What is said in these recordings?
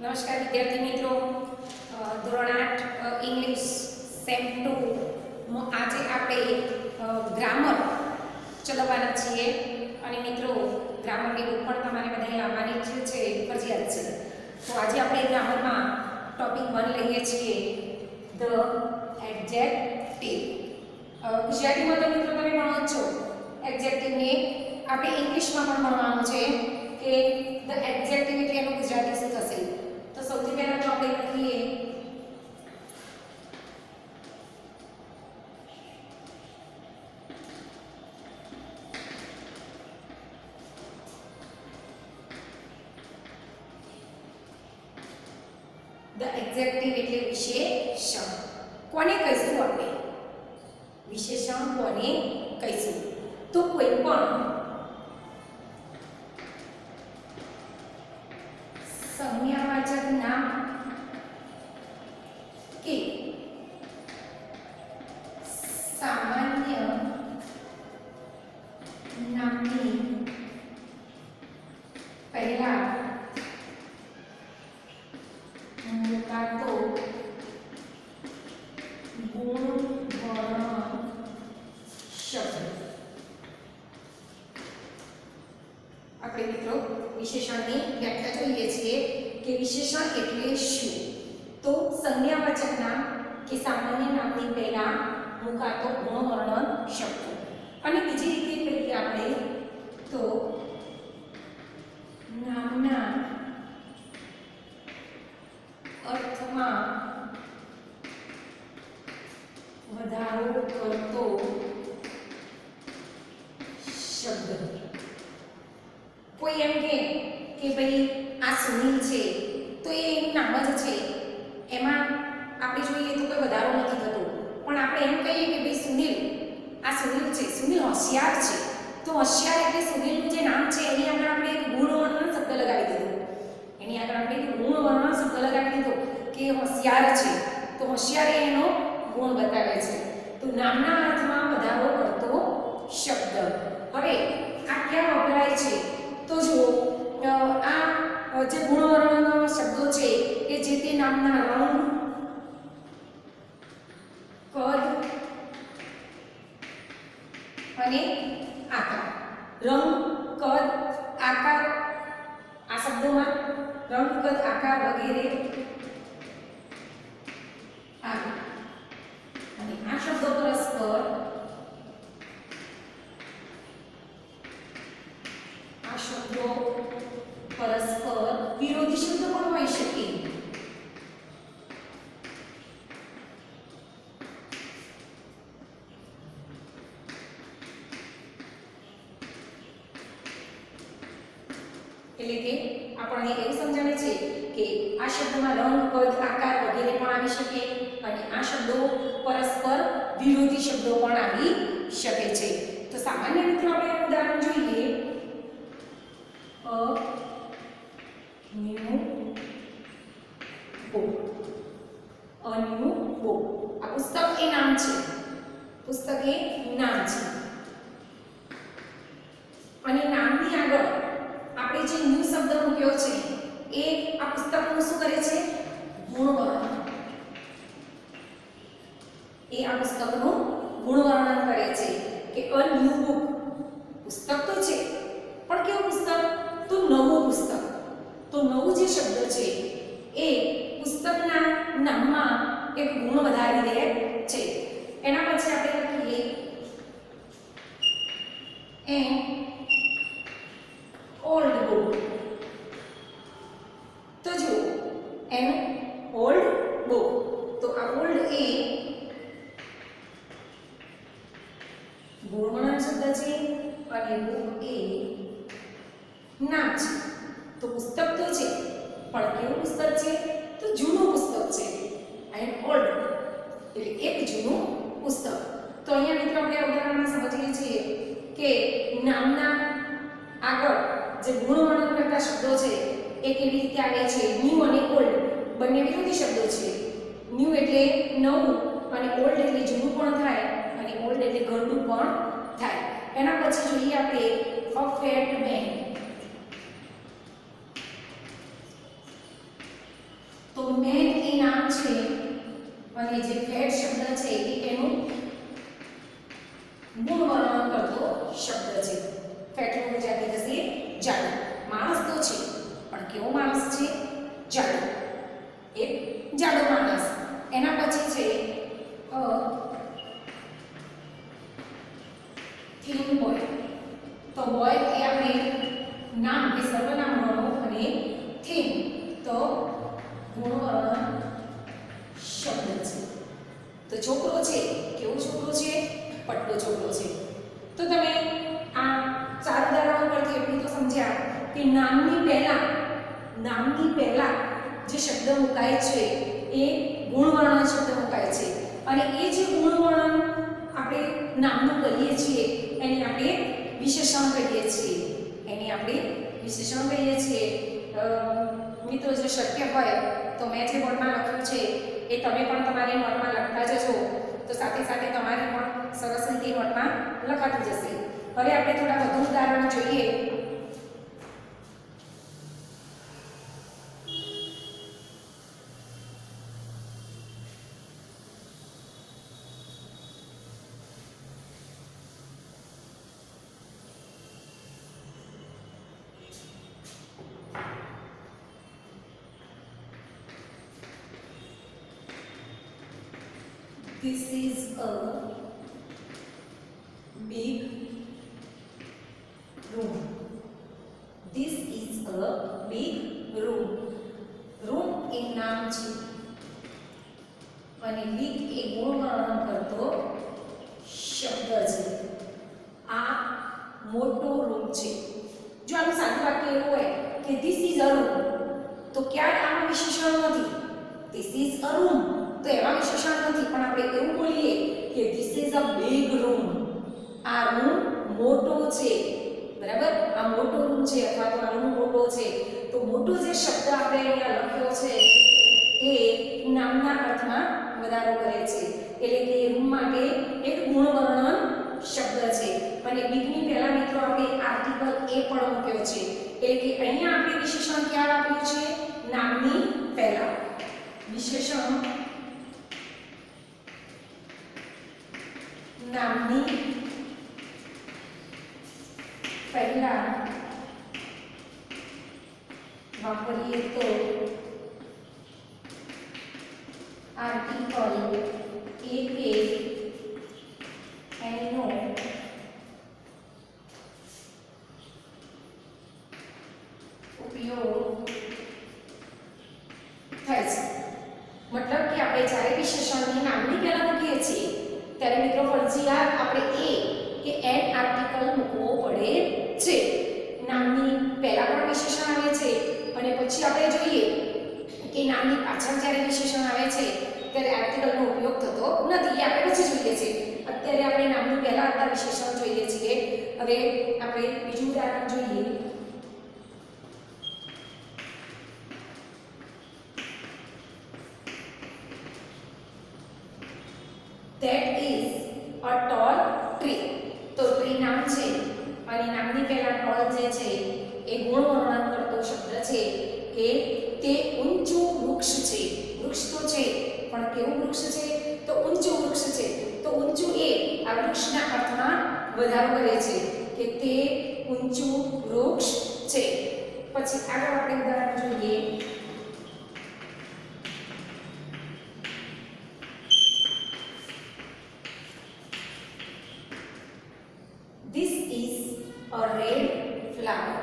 નમસ્કાર વિદ્યાર્થી મિત્રો, ધોરણ 8 ઇંગ્લિશ સેમ 2 આજે આપણે ગ્રામર ચલાવવાના છીએ. અને મિત્રો, ગ્રામરની બુક પણ તમારે બધાએ લાવવાની છે, ફરજિયાત છે. તો આજે આપણે ગ્રામરમાં ટોપિક 1 લઈએ છીએ, ધ એડજેક્ટિવ. ગુજરાતીમાં તો મિત્રો તમે ભણો જ છો એડજેક્ટિવને, આપણે ઇંગ્લિશમાં પણ ભણવાનું છે કે ધ એડજેક્ટિવ એટલે એનું ગુજરાતી શું થશે. તો સૌથી પહેલા તો આપણે લખીએ ધ એડજેક્ટિવ એટલે વિશેષણ. કોને કહીશું આપણે? વિશેષણ કોને કહીશું? તો કોઈ પણ સંજ્ઞાવાચક નામ કે સામાન્ય નામની પહેલા મુકાતો ગુણવર્ણ શબ્દ. આપણે મિત્રો વિશેષણની વ્યાખ્યા જોઈએ છીએ કે વિશેષણ એટલે શું? તો સંજ્ઞાવાચક નામ કે સામાન્ય નામની પહેલા મુકાતો ગુણવર્ણ શબ્દ. અને બીજી રીતે કહીએ આપણે તો નામના અર્થમાં વધારો કરતો શબ્દ. કોઈ એમ કે ભાઈ આ સુનિલ છે, તો એ એનું નામ જ છે, એમાં આપણે જોઈએ તો કોઈ વધારો નથી થતો. પણ આપણે એમ કહીએ કે ભાઈ સુનિલ, આ સુનિલ છે, સુનિલ હોશિયાર છે, તો હોશિયાર એટલે સુનિલનું જે નામ છે એની આગળ આપણે એક ગુણવર્ણ શબ્દ લગાવી દીધો. એની આગળ આપણે એક ગુણવર્ણ શબ્દ લગાવી દીધો કે હોશિયાર છે, તો હોશિયાર એનો ગુણ બતાવે છે. તો નામના અર્થમાં વધારો કરતો શબ્દ. હવે આ ક્યાં વપરાય છે? તો જુઓ, આ જે ગુણવર્ણના શબ્દો છે એ જે તે નામના રંગ, કદ અને આકાર. રંગ, કદ, આકાર, આ શબ્દોમાં રંગ, કદ, આકાર વગેરે આવે. અને આ શબ્દો પરસ્પર વિરોધી શબ્દો પણ હોઈ શકે. એટલે કે આપણને એવું સમજાવે છે કે આ શબ્દમાં રંગ, કદ, આકાર વગેરે પણ આવી શકે અને આ શબ્દો પરસ્પર વિરોધી શબ્દો પણ આવી શકે છે. તો સામાન્ય રીતે આપણે ઉદાહરણ જોઈએ. A new book. આ પુસ્તક એ નામ છે, પુસ્તક એ નામ છે. અને નામની આગળ આપણે જે ન્યુ શબ્દ મૂક્યો છે એ આ પુસ્તકનું શું કરે છે? ગુણવર્ણન. એ આ પુસ્તકનું ગુણવર્ણન કરે છે કે a new book. પુસ્તક તો છે, પણ કેવું પુસ્તક? તો નવું પુસ્તક. તો નવું જે શબ્દ છે એ પુસ્તકના નામમાં એક ગુણ વધારી દે છે. એના પછી આપણે લખીએ an old book. તો જુઓ, an old book. તો આ old એ ગુણવર્ણન શબ્દ છે અને book એ નામ છે. તો પુસ્તક તો છે, પણ કેવું પુસ્તક છે? તો જૂનું પુસ્તક છે. એન ઓલ્ડ એટલે એક જૂનું પુસ્તક. તો અહીંયા મિત્રો આપણે ઉદાહરણમાં સમજીએ છીએ કે નામના આગળ જે ગુણવર્ણન કરતા શબ્દો છે એ કેવી રીતે આવે છે. ન્યૂ અને ઓલ્ડ બંને વિરોધી શબ્દો છે. ન્યૂ એટલે નવું અને ઓલ્ડ એટલે જૂનું પણ થાય અને ઓલ્ડ એટલે ઘરનું પણ થાય. એના પછી જોઈએ આપણે a fat man. મેન એ નામ છે અને જે ફેટ શબ્દ છે એ એનું ગુણ વર્ણન કરતો શબ્દ છે. ફેટનું ગુજરાતી થશે જાડો. માણસ તો છે પણ કેવો માણસ છે? જાડો. એક જાડો માણસ. એના પછી છે થીન બોય. તો બોય એ આપણે નામ કે સર્વનામ ગણો અને થીન તો ગુણવર્ણ શબ્દ છે. તો છોકરો છે કેવો છોકરો છે? પટ્ટો છોકરો છે. તો તમે આ ચાર ઉદાહરણો પરથી એટલું તો સમજ્યા કે નામની પહેલા જે શબ્દ મુકાય છે એ ગુણવર્ણ શબ્દ મુકાય છે અને એ જે ગુણવર્ણ આપણે નામનું કહીએ છીએ એની આપણે વિશેષણ કહીએ છીએ. મિત્રો જો શક્ય હોય તો મેં જે બોર્ડમાં લખ્યું છે એ તમે પણ તમારી નોટમાં લખતા જજો તો સાથે સાથે તમારી પણ સરસ રીતે નોટમાં લખાતું જશે. હવે આપણે થોડા વધુ ઉદાહરણો જોઈએ. This is a big room. This is a big room. Room એ નામ છે અને big એ ગુણવર્ણન કરતો શબ્દ છે. આ મોટો રૂમ છે. જો આનું સાદું વાક્ય એવું હોય કે this is a room તો ક્યાંય આમાં વિશેષણ નથી. this is a room તો એમાં વિશેષણ નથી પણ આપણે એવું બોલીએ કે this is a big room. આ રૂમ મોટો છે. બરાબર? આ મોટો રૂમ છે અથવા તો આ રૂમ મોટો છે. તો મોટો જે શબ્દ આપણે અહીંયા લખ્યો છે એ નામના અર્થમાં વધારો કરે છે. એટલે કે રૂમ માટે એક ગુણવર્ણન શબ્દ છે અને બીગની પહેલા મિત્રો આપણે આર્ટિકલ એ પણ મૂક્યો છે. એટલે કે અહીંયા આપણે વિશેષણ ક્યાં આપ્યું છે? નામની પહેલા. વિશેષણ નામની પહેલા વાપરીએ તો આર્ટિકલ એ કે એનો ઉપયોગ થાય છે. મતલબ કે આપણે જ્યારે વિશેષણની નામની પહેલા મૂકીએ છીએ ત્યારે મિત્રો ફરજિયાત આપણે એ કે એન આર્ટિકલ મૂકવો પડે છે. નામની પહેલા પણ વિશેષણ આવે છે અને પછી આપણે જોઈએ કે નામની પાછળ જ્યારે વિશેષણ આવે છે ત્યારે આર્ટિકલનો ઉપયોગ થતો નથી. એ આપણે પછી જોઈએ છીએ. અત્યારે આપણે નામની પહેલા આવતા વિશેષણ જોઈએ છીએ. હવે આપણે બીજું ઉદાહરણ જોઈએ. That is a tall tree. તો ટ્રી નામ છે અને નામની પહેલા tall જે છે એ ગુણવર્ણન કરતો શબ્દ છે કે તે ઊંચું વૃક્ષ છે. વૃક્ષ તો છે પણ કેવું વૃક્ષ છે? તો ઊંચું વૃક્ષ છે. તો ઊંચું એ આ વૃક્ષના અર્થમાં વધારો કરે છે કે તે ઊંચું વૃક્ષ છે. પછી આગળ આપણે ઉદાહરણ જોઈએ. This is a red flower.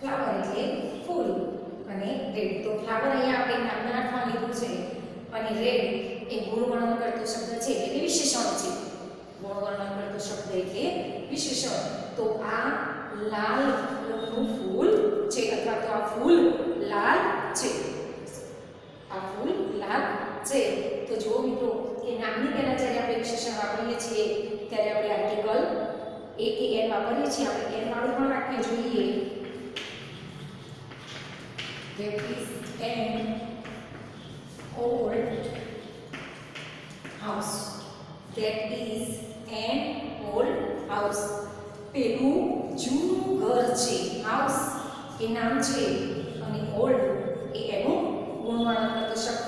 Flower એટલે ફૂલ અને રેડ તો ફ્લાવર અહીંયા આપણે નામના અર્થમાં લીધું છે અને રેડ એ ગુણવર્ણન કરતો શબ્દ છે એટલે વિશેષણ છે. ગુણવર્ણન કરતો શબ્દ એટલે વિશેષણ. તો આ લાલ રંગનું ફૂલ છે અથવા તો આ ફૂલ લાલ છે. આ ફૂલ લાલ છે. તો જો મિત્રો કે નામની પહેલા જ્યારે આપણે વિશેષણ વાપરીએ છીએ ત્યારે આપણે આર્ટિકલ એ કે એન વાપરીએ છીએ. આપણે એન વાળું પણ વાક્ય જોઈએ. That is an old house. That is an old house. પેલું જૂનું ઘર છે. હાઉસ એ નામ છે અને ઓલ્ડ એ એનું ગુણવર્ણન કરતો શબ્દ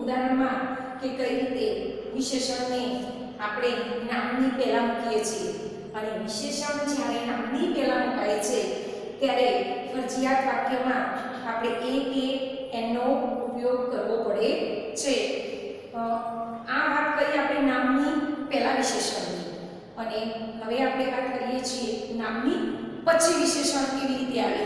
ઉદાહરણમાં કે કઈ રીતે વિશેષણને આપણે નામની પહેલા મૂકીએ છીએ અને વિશેષણ જ્યારે નામની પહેલા મુકાય છે ત્યારે ફરજિયાત વાક્યમાં આપણે એ કે એનો ઉપયોગ કરવો પડે છે. આ વાત કરી આપણે નામની પહેલા વિશેષણની અને હવે આપણે વાત કરીએ છીએ નામની પછી વિશેષણ કેવી રીતે આવે.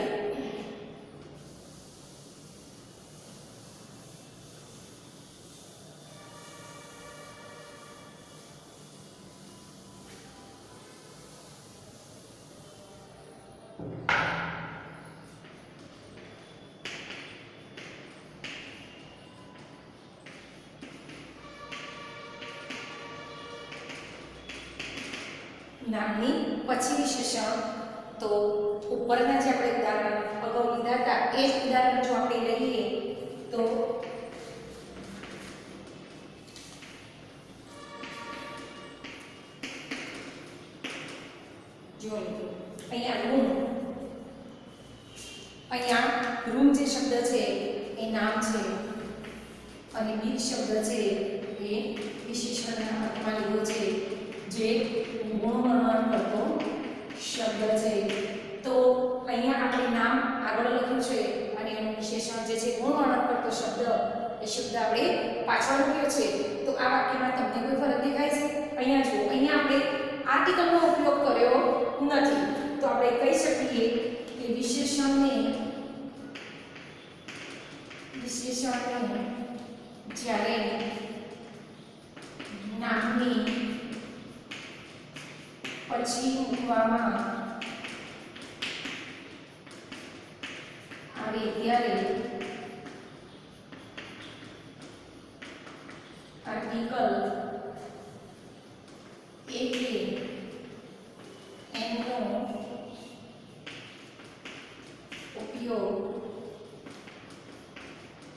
નામની પછી વિશેષણ તો ઉપરના જે આપણે ઉદાહરણ અગાઉ લીધા હતા એ જ ઉદાહરણ જો આપણે લઈએ તો જો અહીંયા રૂમ જે શબ્દ છે એ નામ છે અને બીજ શબ્દ છે એ વિશેષણના અર્થમાં લીધો છે જે ગુણવર્ણન કરતો શબ્દ છે. તો અહીંયા આપણે નામ આગળ લખ્યું છે અને એનું વિશેષણ જે છે ગુણવર્ણન કરતો શબ્દ એ શબ્દ આપણે પાછળ મૂક્યો છે. તો આ વાક્યમાં તમને કોઈ ફરક દેખાય છે? અહીંયા જુઓ, અહીંયા આપણે આર્ટિકલનો ઉપયોગ કર્યો નથી તો આપણે કહી શકીએ કે વિશેષણને જ્યારે નામની પછી મૂકવામાં આવે ત્યારે આર્ટિકલ એ કે એનો ઉપયોગ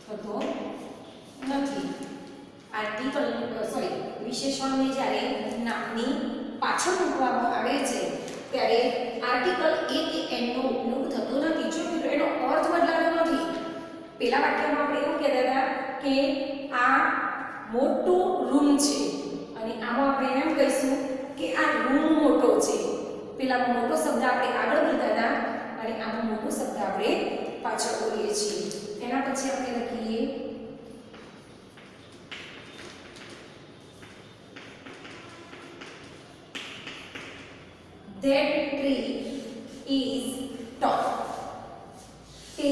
થતો નથી. આર્ટિકલ વિશેષણને જ્યારે નામની પાછળ મૂકવામાં આવે છે ત્યારે આર્ટિકલ એ કે એનો ઉપયોગ થતો નથી. જો એનો અર્થ બદલાતો નથી. પહેલા વાક્યમાં આપણે એવું કહેતા હતા કે આ મોટો રૂમ છે અને આમાં આપણે એમ કહીશું કે આ રૂમ મોટો છે. પેલા મોટો શબ્દ આપણે આગળ બોલતા હતા અને આનો મોટો શબ્દ આપણે પાછળ બોલીએ છીએ. એના પછી આપણે લખીએ That tree is tall. તે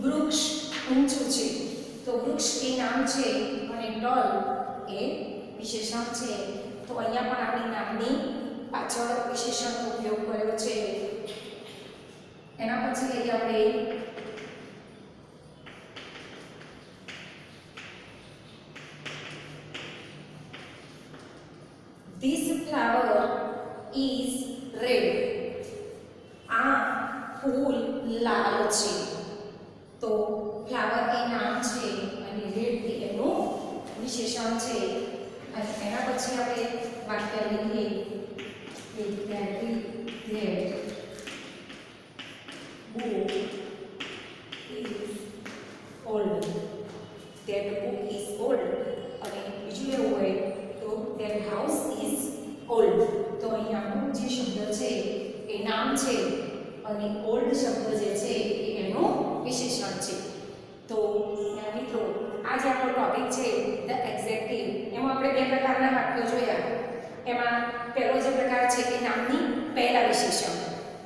વૃક્ષ ઊંચું છે. તો વૃક્ષ એ નામ છે અને tall એ વિશેષણ છે. તો અહીંયા પણ આપણે નામની પાછળ વિશેષણનો ઉપયોગ કર્યો છે. એના પછી લઈએ આપણે This flower is red. આ ફૂલ લાલ છે. તો ફ્લાવર એ નામ છે અને રેડ એ એનું વિશેષણ છે. અને એના પછી આપણે વાક્ય લઈએ કે that book is old. That book is old. અને બીજું એવું હોય તો that house is old. તો અહીંયા book જે શબ્દ છે એ નામ છે અને old શબ્દ જે છે એ એનું વિશેષણ છે. તો મિત્રો આ જે આપણો ટોપિક છે ધ એક્ઝેક્ટિવ, એમાં આપણે બે પ્રકારના વાક્યો જોયા. એમાં પહેલો જે પ્રકાર છે કે નામની પહેલા વિશેષણ,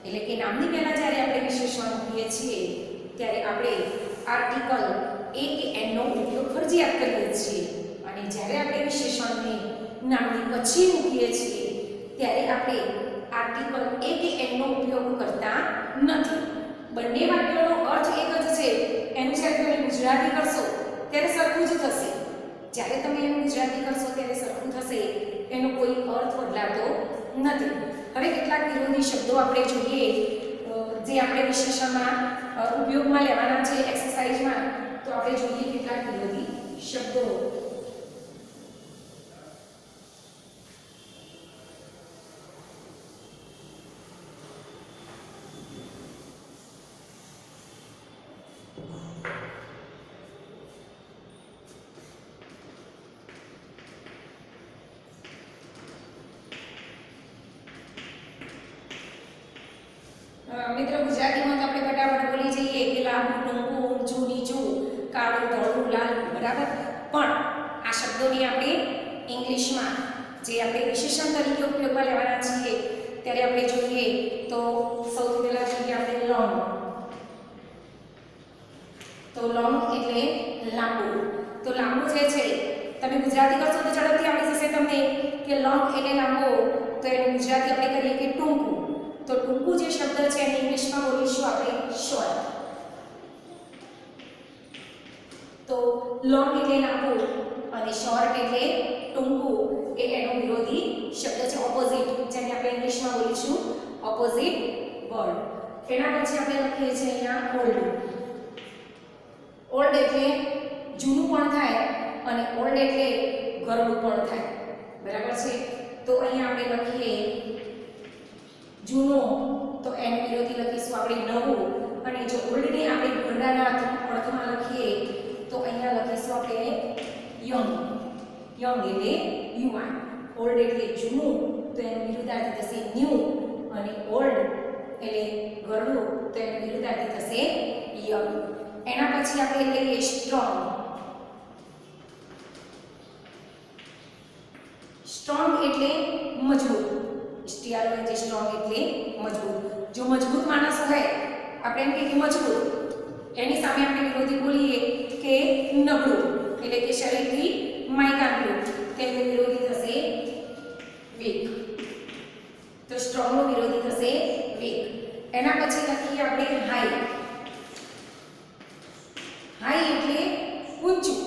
એટલે કે નામની પહેલા જ્યારે આપણે વિશેષણ મૂકીએ છીએ ત્યારે આપણે આર્ટિકલ એ કે એનો ઉપયોગ ફરજિયાત કરીએ છીએ. અને જ્યારે આપણે વિશેષણને નામની પછી મૂકીએ છીએ ત્યારે આપણે આર્ટિકલ એ કે એનો ઉપયોગ કરતા નથી. બંને વાક્યોનો અર્થ એક જ છે. એનું જ્યારે તમે ગુજરાતી કરશો ત્યારે સરખું જ થશે. જ્યારે તમે એનું ગુજરાતી કરશો ત્યારે સરખું થશે. એનો કોઈ અર્થ બદલાતો નથી. હવે કેટલાક વિરોધી શબ્દો આપણે જોઈએ જે આપણે વિશેષણમાં ઉપયોગમાં લેવાના છે એક્સરસાઇઝમાં. તો આપણે જોઈએ કેટલાક વિરોધી શબ્દો. મિત્રો ગુજરાતીમાં તો આપણે ફટાફટ બોલી જઈએ કે લાંબુ, ટૂંકું, ઊંચું, નીચું, કાળું, ધોળું, લાલ, બરાબર. પણ આ શબ્દોની આપણે ઇંગ્લિશમાં જે આપણે વિશેષણ તરીકે ઉપયોગમાં લેવાના છીએ ત્યારે આપણે જોઈએ તો સૌથી પહેલા જોઈએ આપણે લોંગ. તો લોંગ એટલે લાંબુ. તો લાંબુ જે છે તમે ગુજરાતી કરશો તો ઝડપથી આવડી જશે તમને કે લોંગ એટલે લાંબુ. તો એનું ગુજરાતી આપણે કરીએ કે ટૂંકું. તો ટૂંકું જે શબ્દ છે એને ઇંગ્લિશમાં બોલીશું આપણે શોર્ટ. તો લોંગ એટલે લાંબુ અને શોર્ટ એટલે ટૂંકું એ એનો વિરોધી શબ્દ છે, ઓપોઝિટ, જેને આપણે ઇંગ્લિશમાં બોલીશું ઓપોઝિટ વર્ડ. એના પછી આપણે લખીએ છીએ અહીંયા ઓલ્ડ. ઓલ્ડ એટલે જૂનું પણ થાય અને ઓલ્ડ એટલે ઘરડું પણ થાય, બરાબર છે. તો અહીંયા આપણે લખીએ જૂનું, તો એનું વિરોધી લખીશું આપણે નવું. અને જો ઓલ્ડને આપણે ઘરડાના અર્થમાં લખીએ તો અહીંયા લખીશું આપણે યંગ. યંગ એટલે યુવાન. ઓલ્ડ એટલે જૂનું, તો એનું વિરુદ્ધાર્થી થશે ન્યૂ. અને ઓલ્ડ એટલે ઘરડું, તો એનું વિરુદ્ધાર્થી થશે યંગ. એના પછી આપણે લઈએ સ્ટ્રોંગ. સ્ટ્રોંગ એટલે મજબૂત. સ્ટ્રોંગ એટલે મજબૂત. જો મજબૂત માણસ હોય આપણે એમ કહીએ કે મજબૂત, એની સામે આપણે વિરોધી બોલીએ કે નબળું એટલે કે શરીરથી માયકાનું, તેનું વિરોધી થશે વીક. તો સ્ટ્રોંગનો વિરોધી થશે વીક. એના પછી લખીએ આપણે હાઈ. હાઈ એટલે ઊંચું.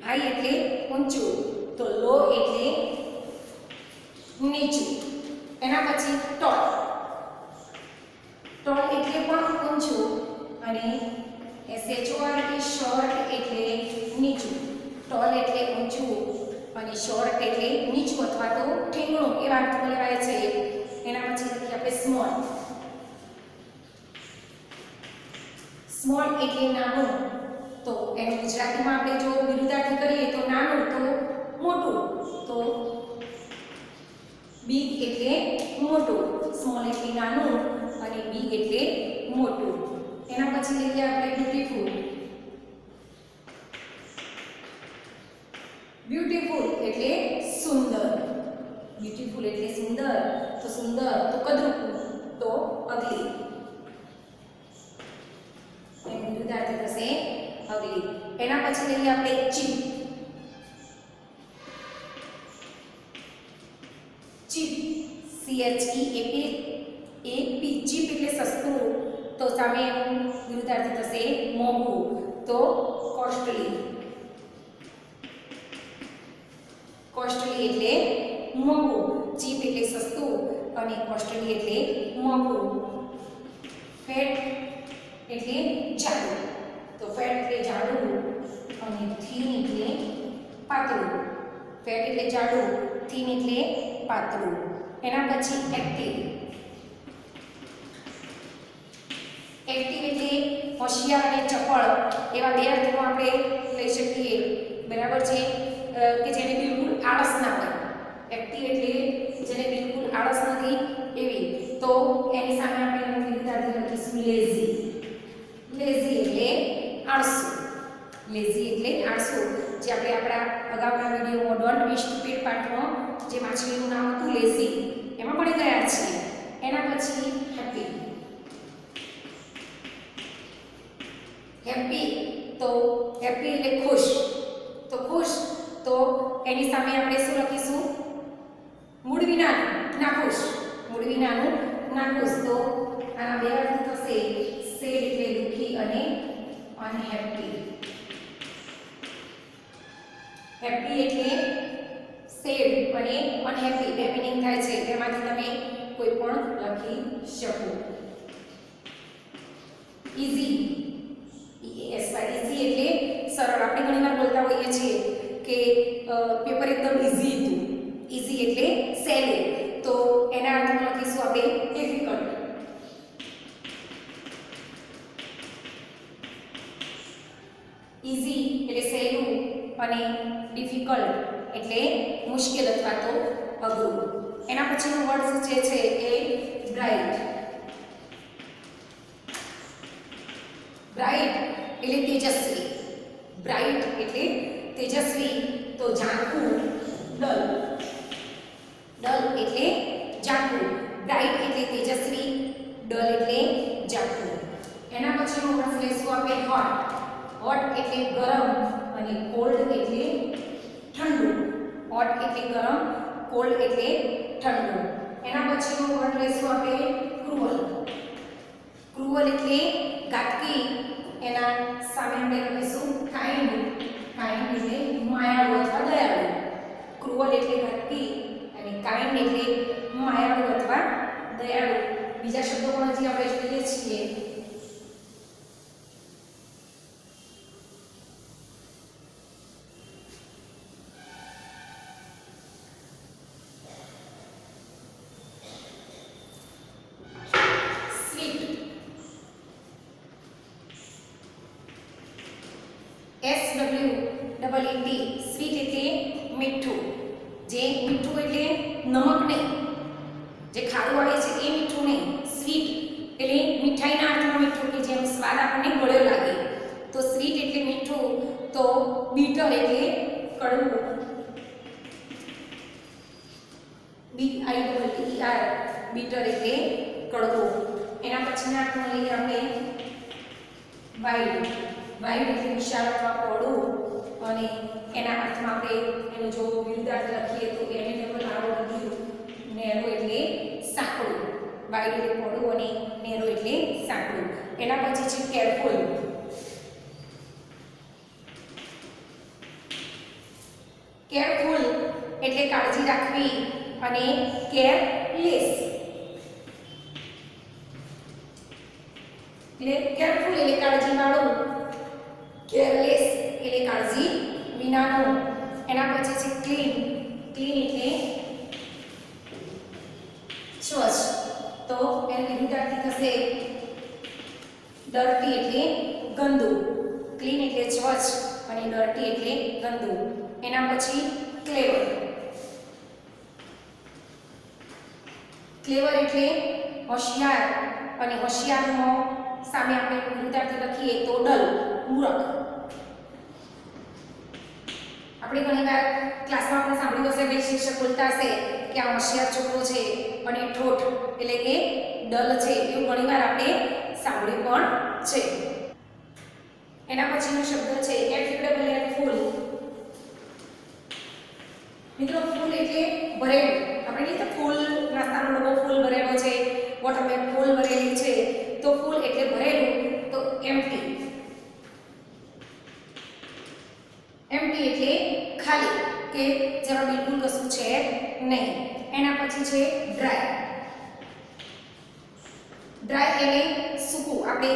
હાઈ એટલે ઊંચું. તો લો એટલે નીચું. એના પછી ટોલ. ટોલ એટલે પણ ઊંચું અને SHORT શોર્ટ એટલે નીચું. ટોલ એટલે ઊંચું અને શોર્ટ એટલે નીચું અથવા તો ઠીંગણું એવા અર્થમાં લેવાય છે. એના પછી લખીએ આપણે સ્મોલ. સ્મોલ એટલે નાનું. તો એનું ગુજરાતીમાં આપણે જો વિરુદ્ધાર્થી કરીએ તો નાનું તો મોટું. તો બિગ એટલે મોટું. સ્મોલ એટલે નાનું અને બિગ એટલે મોટું. એના પછી લઈએ આપણે બ્યુટીફુલ. બ્યુટીફુલ એટલે સુંદર. બ્યુટીફુલ એટલે સુંદર. તો સુંદર તો કદરૂપું, તો અગલી. એનું વિરુદ્ધાર્થી થશે અગલી. એના પછી લઈએ આપણે ચીપ. Chip CHEAP. ચીપ એટલે સસ્તું, તો સામે એનું વિરુદ્ધાર્થી થશે મોંઘું, તો કોસ્ટલી. કોસ્ટલી એટલે મોંઘું. ચીપ એટલે સસ્તું અને કોસ્ટલી એટલે મોંઘું. ફેટ એટલે જાડું. તો ફેટ એટલે જાડું અને થીન એટલે પાતળું. ફેટ એટલે જાડું, થીન એટલે પાતળું. એના પછી એક્ટિવ. એક્ટિવ એટલે હોશિયાર અને ચપળ એવા બે અર્થમાં આપણે લઈ શકીએ, બરાબર છે. કે જેને બિલકુલ આળસ ના હોય. એક્ટિવ એટલે જેને બિલકુલ આળસ નથી એવી. તો એની સામે આપણે એનું વિરુદ્ધાર્થી લખીશું લેઝી. લેઝી એટલે આળસુ. લેઝી એટલે આળસુ, જે આપણે આપણા અગાઉના વિડીયોમાં ડોન્ટ બી સ્ટુપિડ પાર્ટમાં જે માછલીનું નામ હતું લેઝી એમાં પડી ગયા છીએ. એના પછી હેપી. હેપી તો હેપી એટલે ખુશ. તો ખુશ, તો એની સામે આપણે શું લખીશું? મૂળ વિનાનું નાખુશ. મૂળ વિનાનું નાખુશ. તો આના બે અર્થ થશે સેડ એટલે દુઃખી અને અનહેપી. હેપી એટલે સેડ અને અનહેપી બે મીનિંગ થાય છે, તેમાંથી તમે કોઈ પણ લખી શકો. ઈઝી. ઈઝી એટલે સરળ. આપણે ઘણીવાર બોલતા હોઈએ છીએ કે પેપર એકદમ ઈઝી હતું. ઈઝી એટલે સહેલું, તો એના અર્થમાં લખીશું આપણે ડિફિકલ્ટ. ઈઝી એટલે સહેલું અને ડિફિકલ્ટ એટલે મુશ્કેલ અથવા તો અઘરું. એના પછીનો વર્ડ જે છે એ બ્રાઇટ. બ્રાઇટ એટલે તેજસ્વી, બ્રાઇટ એટલે તેજસ્વી. તો ઝાંખું ડલ, ડલ એટલે ઝાંખું, બ્રાઇટ એટલે તેજસ્વી, ડલ એટલે ઝાંખું. એના પછીનો વર્ષ લઈશું આપણે હોટ. હોટ એટલે ગરમ અને કોલ્ડ એટલે ઠંડુ. હોટ એટલે ગરમ, કોલ્ડ એટલે ઠંડુ. એના પછીનો વર્ડ લઈશું આપણે ક્રુઅલ. ક્રુઅલ એટલે ઘાતકી. એના સામે આપણે લખીશું કાઇન્ડ. કાઇન્ડ એટલે માયાળુ અથવા દયાળુ. ક્રુઅલ એટલે ઘાતકી અને કાઇન્ડ એટલે માયાળુ અથવા દયાળુ. બીજા શબ્દો પણ હજી આપણે જોઈએ છીએ. SWEET સ્વીટ એટલે મીઠું. જે મીઠું એટલે નમક નહીં, જે ખારું આવે છે એ મીઠું નહીં. સ્વીટ એટલે મીઠાઈના અર્થમાં મીઠું કે જેનો સ્વાદ આપણને ગળ્યો લાગે. તો સ્વીટ એટલે મીઠું. તો બીટર એટલે કડવું, BITTER બીટર એટલે કડવું. એના પછીના અર્થમાં લઈએ આપણે વાઇડ. વાઇડ એટલે વિશાળ અથવા પહોળું અને એના અર્થમાં આપણે એનો જો વિરુદ્ધાર્થ લખીએ તો એને ડબલ આરો લખ્યું. નેરો એટલે સાંકડું. વાઇડ એટલે પહોળું અને નેરો એટલે સાંકડું. એના પછી છે કેરફુલ. કેરફુલ એટલે કાળજી રાખવી અને કેરલેસ એટલે કેરફુલ એટલે કાળજીવાળું, કેરલેસ એટલે કાળજી વિનાનું. એના પછી છે ક્લીન. ક્લીન એટલે સ્વચ્છ. તો એની વિરુદ્ધાર્થી થશે ડર્ટી એટલે ગંદુ. ક્લીન એટલે સ્વચ્છ અને ડર્ટી એટલે ગંદુ. એના પછી ક્લેવર. ક્લેવર એટલે હોશિયાર અને હોશિયારનો સામે આપણે વિરુદ્ધાર્થી લખીએ તો ડલ, મૂર્ખ. આપણે ઘણીવાર ક્લાસમાં પણ સાંભળ્યું હશે, બે શિક્ષક બોલતા હશે કે આ હોશિયાર છોકરો છે અને ઠોઠ એટલે કે ડલ છે. એવું ઘણીવાર આપણે સાંભળ્યું પણ છે. એના પછીનો શબ્દ છે FULL ફૂલ. મિત્રો ફૂલ એટલે ભરેલું. આપણે નહીં તો ફૂલ નાસ્તાનો ડબ્બો ફૂલ ભરેલો છે, વોટરમેલન ફૂલ ભરેલી છે. તો ફૂલ એટલે ભરેલું. તો એમ્પ્ટી. એમ્પ્ટી એટલે ખાલી કે જેમાં બિલકુલ કશું છે નહીં. એના પછી છે ડ્રાય. ડ્રાય એટલે સૂકું. આપણે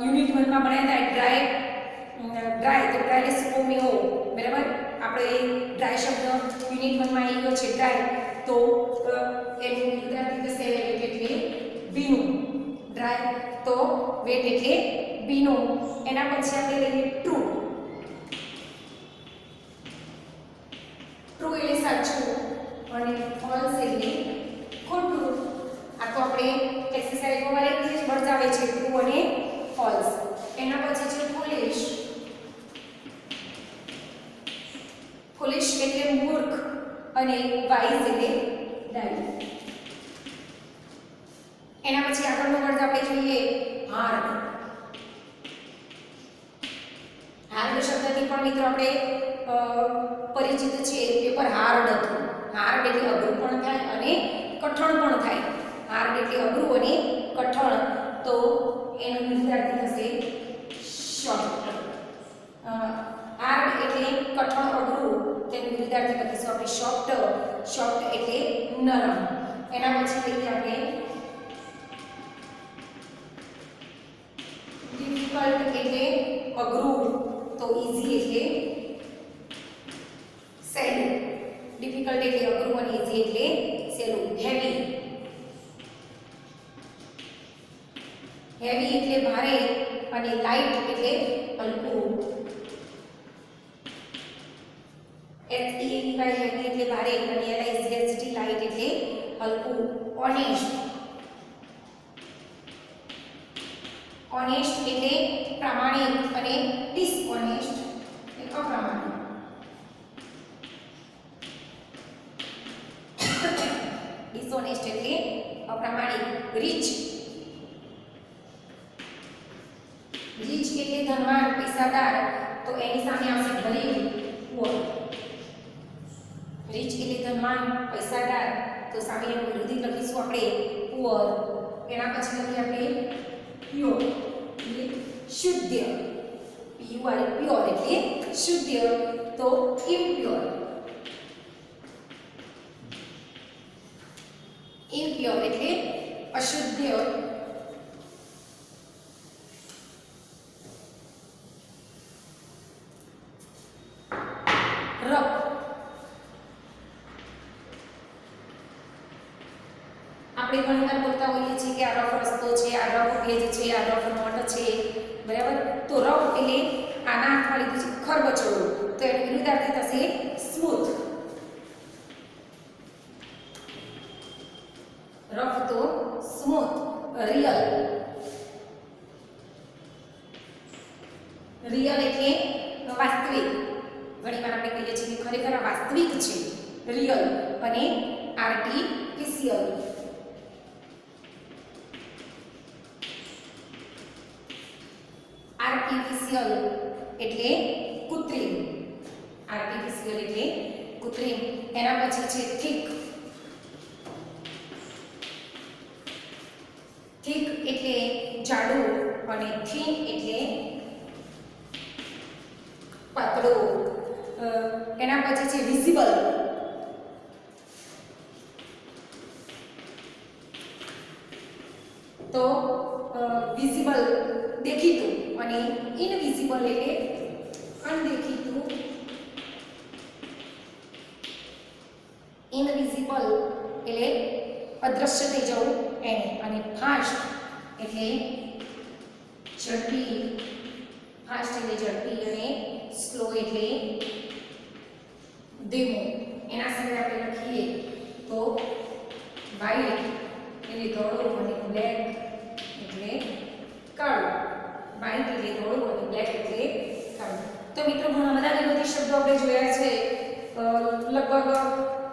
યુનિટ 1 માં ભણ્યા હતા ડ્રાય. ડ્રાય તો ડ્રાય એટલે સૂકો મેવો, બરાબર. આપણે ડ્રાય શબ્દ યુનિટ 1 માં આવી ગયો છે ડ્રાય. તો એનું વિરુદ્ધાર્થી થશે વેટ એટલે ભીનું. ડ્રાય તો વેટ એટલે ભીનું. એના પછી આપણે લઈએ ટ્રુ. ટ્રુ એટલે સાચું અને ફોલ્સ એટલે ખોટું. આ તો આપણે એક્સરસાઇઝમાં વારે જ બતાવે છે ટ્રુ અને ફોલ્સ. એના પછી છે ફૂલિશ. ફૂલિશ એટલે મૂર્ખ અને વાઇઝ એટલે ડાયું. એના પછી આગળનો વર્ડ આપણે જોઈએ હાર્ડ. હાર્ડ શબ્દથી પણ મિત્રો આપણે પરિચિત છે. પેપર હાર્ડ હતું. હાર્ડ એટલે અઘરું પણ થાય અને કઠણ પણ થાય. હાર્ડ એટલે અઘરું અને કઠણ. તો એનું વિરુદ્ધાર્થી થશે સોફ્ટ. હાર્ડ એટલે કઠણ અઘરું, તેનું વિરુદ્ધાર્થી લખીશું આપણે સોફ્ટ. સોફ્ટ એટલે નરમ. એના પછી લઈએ આપણે ડિફિકલ્ટ એટલે અઘરું. તો ઈઝી એટલે સહેલું. ડિફિકલ્ટ એટલે અઘરું અને ઈઝી એટલે સહેલું. હેવી. હેવી એટલે ભારે અને લાઇટ એટલે હલકું. HEAVY હેવી એટલે ભારે અને LIGHT લાઇટ એટલે હલકું. ઓનેસ્ટ. ઓનેસ્ટ એટલે પ્રામાણિક અને ડિસઓનેસ્ટ એટલે અપ્રામાણિક. ડિસઓનેસ્ટ એટલે અપ્રામાણિક. રીચ એટલે ધનવાન પૈસાદાર, તો એની સામે આવશે ગરીબ પુઅર. રીચ એટલે ધનવાન પૈસાદાર, તો સામે એનું વિરોધી લખીશું આપણે પુઅર. એના પછી લખીએ આપણે પ્યોર એટલે શુદ્ધ. પ્યોર એટલે શુદ્ધ, તો ઇમ્પ્યોર. ઇમ્પ્યોર એટલે અશુદ્ધ. રફ આપણે ઘણીવાર બોલતા હોઈએ છીએ કે આ રફ રસ્તો છે, આ રફ ભેજ છે, આ રફ નોટ છે, બરાબર. તો રફ એટલે આના હાથમાં લીધું છે ખરબચડું, તો એનો વિરુદ્ધાર્થી થશે સ્મૂથ. રફ તો સ્મૂથ. રિયલ એટલે વાસ્તવિક. ઘણીવાર આપણે કહીએ છીએ કે ખરેખર આ વાસ્તવિક છે, રિયલ. અને આર્ટિફિશિયલ. આર્ટિફિશિયલ એટલે કૃત્રિમ. આર્ટિફિશિયલ એટલે કૃત્રિમ. એના પછી છે થીક. થીક એટલે જાડું અને થીન એટલે પાતળું. એના પછી છે વિઝિબલ. તો વિઝિબલ દેખીતું અને ઇનવિઝિબલ એટલે અનદેખીતું. ઇનવિઝિબલ એટલે અદ્રશ્ય થઈ જવું એને. અને ફાસ્ટ એટલે ઝડપી. ફાસ્ટ એટલે ઝડપી અને સ્લો એટલે ધીમું. એના સિવાય આપણે લખીએ તો વ્હાઈટ એટલે ધોળું અને બ્લેક એટલે કાળું. વ્હાઈટ એટલે ધોળું અને બ્લેક એટલે કાળું. તો મિત્રો ઘણા બધા વિરોધી શબ્દો આપણે જોયા છે. લગભગ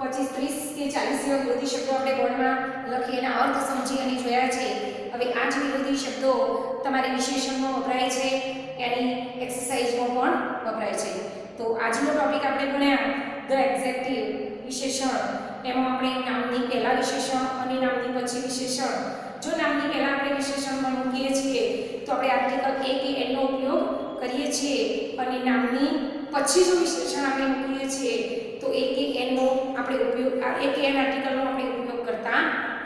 25, 30 કે 40 જેવા વિરોધી શબ્દો આપણે બોર્ડમાં લખી એના અર્થ સમજી અને જોયા છે. હવે આ જ વિરોધી શબ્દો તમારે વિશેષણમાં વપરાય છે, એની એક્સરસાઇઝમાં પણ વપરાય છે. તો આજનો ટોપિક આપણે ભણ્યા ધ એક્ઝેક્ટિવ વિશેષણ. એમાં આપણે નામની પહેલા વિશેષણ અને નામની પછી વિશેષણ. જો નામની પહેલા આપણે વિશેષણમાં મૂકીએ છીએ તો આપણે આર્ટિકલ એ કે એનો ઉપયોગ કરીએ છીએ, અને નામની પછી જો વિશેષણ આપણે મૂકીએ છીએ તો એ કે એનો આપણે ઉપયોગ એ કે એન આર્ટિકલનો આપણે ઉપયોગ કરતા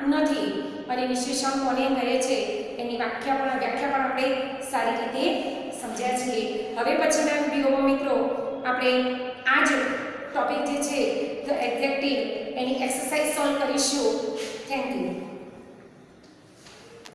નથી. અને વિશેષણ કોને કહે છે એની વ્યાખ્યા પણ આપણે સારી રીતે સમજ્યા છીએ. હવે પછીના વિડીયોમાં મિત્રો આપણે આ જ ટોપિક જે છે ધ એક્ઝેક્ટિવ એની એક્સરસાઇઝ સોલ્વ કરીશું. Thank you.